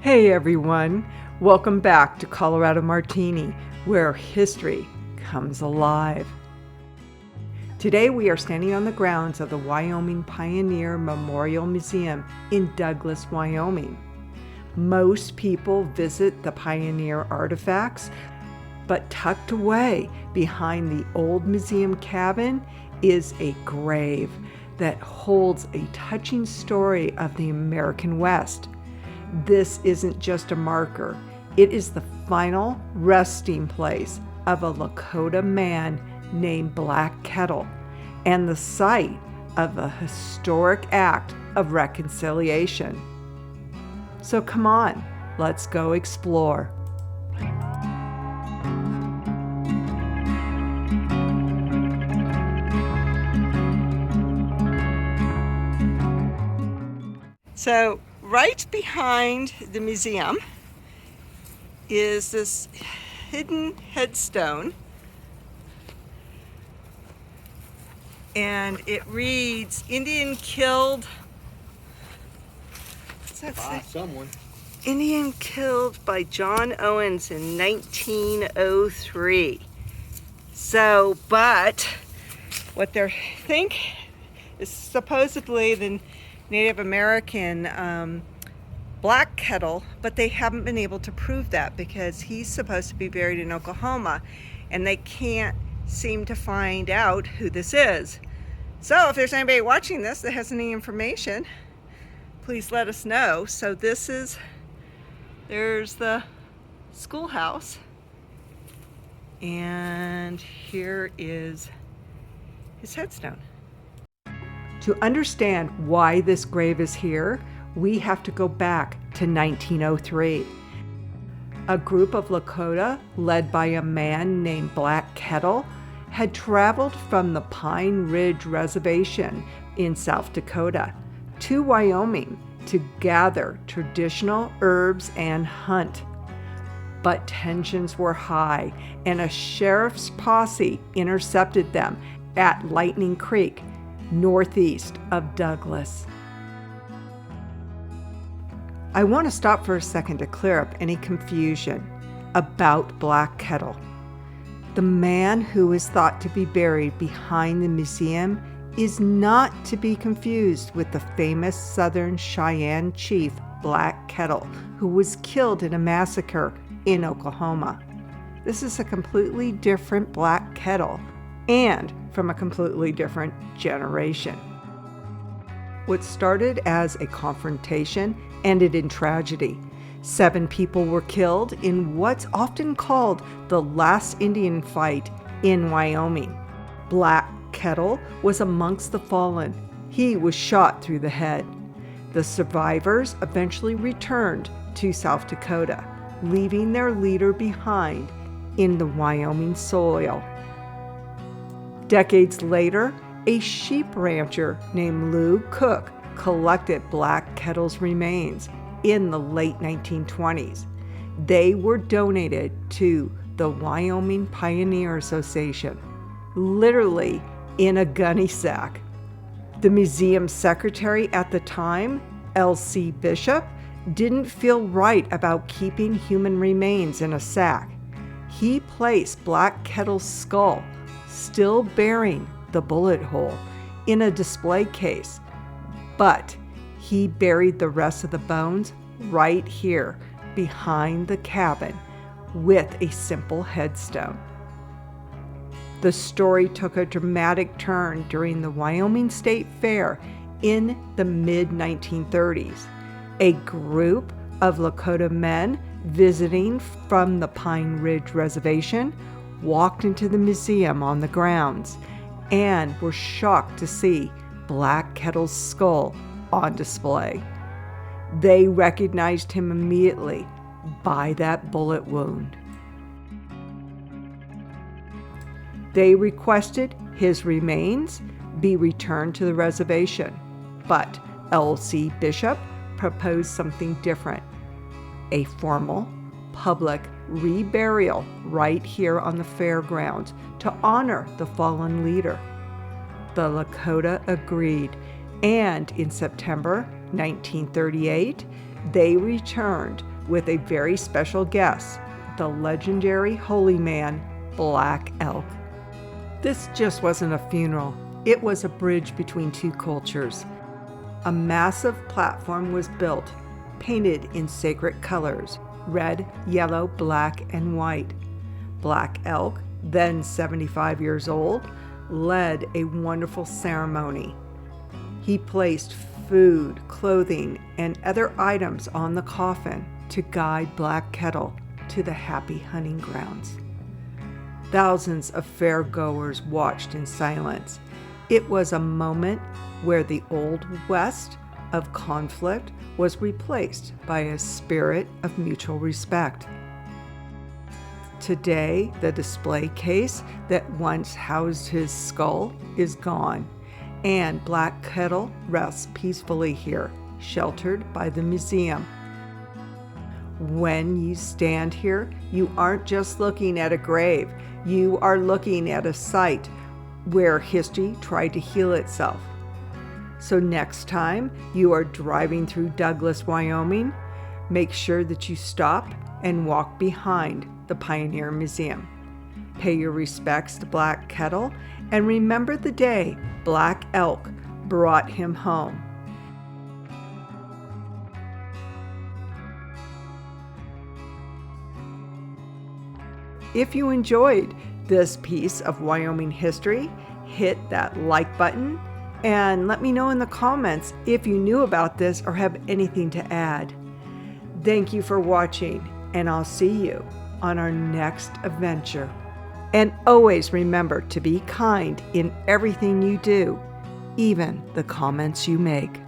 Hey everyone, welcome back to Colorado Martini, where history comes alive. Today we are standing on the grounds of the Wyoming Pioneer Memorial Museum in Douglas, Wyoming. Most people visit the pioneer artifacts, but tucked away behind the old museum cabin is a grave that holds a touching story of the American West. This isn't just a marker, it is the final resting place of a Lakota man named Black Kettle and the site of a historic act of reconciliation. So come on, let's go explore. So right behind the museum is this hidden headstone, and it reads, Indian killed, what's that say? Someone. Indian killed by John Owens in 1903. So, but what they think is supposedly the Native American Black Kettle, but they haven't been able to prove that because he's supposed to be buried in Oklahoma and they can't seem to find out who this is. So if there's anybody watching this that has any information, please let us know. So there's the schoolhouse, and here is his headstone. To understand why this grave is here, we have to go back to 1903. A group of Lakota, led by a man named Black Kettle, had traveled from the Pine Ridge Reservation in South Dakota to Wyoming to gather traditional herbs and hunt. But tensions were high, and a sheriff's posse intercepted them at Lightning Creek, northeast of Douglas. I want to stop for a second to clear up any confusion about Black Kettle. The man who is thought to be buried behind the museum is not to be confused with the famous Southern Cheyenne chief Black Kettle, who was killed in a massacre in Oklahoma. This is a completely different Black Kettle, and from a completely different generation. What started as a confrontation ended in tragedy. 7 people were killed in what's often called the last Indian fight in Wyoming. Black Kettle was amongst the fallen. He was shot through the head. The survivors eventually returned to South Dakota, leaving their leader behind in the Wyoming soil. Decades later, a sheep rancher named Lou Cook collected Black Kettle's remains in the late 1920s. They were donated to the Wyoming Pioneer Association, literally in a gunny sack. The museum secretary at the time, L.C. Bishop, didn't feel right about keeping human remains in a sack. He placed Black Kettle's skull, still bearing the bullet hole, in a display case, but he buried the rest of the bones right here behind the cabin with a simple headstone. The story took a dramatic turn during the Wyoming State Fair in the mid-1930s. A group of Lakota men visiting from the Pine Ridge Reservation walked into the museum on the grounds and were shocked to see Black Kettle's skull on display. They recognized him immediately by that bullet wound. They requested his remains be returned to the reservation, but L.C. Bishop proposed something different, a formal public reburial right here on the fairgrounds to honor the fallen leader. The Lakota agreed, and in September 1938, They returned with a very special guest, the legendary holy man, Black Elk. This just wasn't a funeral. It was a bridge between two cultures. A massive platform was built, painted in sacred colors, red, yellow, black, and white. Black Elk, then 75 years old, led a wonderful ceremony. He placed food, clothing, and other items on the coffin to guide Black Kettle to the happy hunting grounds. Thousands of fairgoers watched in silence. It was a moment where the old West of conflict was replaced by a spirit of mutual respect. Today, the display case that once housed his skull is gone, and Black Kettle rests peacefully here, sheltered by the museum. When you stand here, you aren't just looking at a grave, you are looking at a site where history tried to heal itself. So next time you are driving through Douglas, Wyoming, make sure that you stop and walk behind the Pioneer Museum. Pay your respects to Black Kettle and remember the day Black Elk brought him home. If you enjoyed this piece of Wyoming history, hit that like button and let me know in the comments if you knew about this or have anything to add. Thank you for watching, and I'll see you on our next adventure. And always remember to be kind in everything you do, even the comments you make.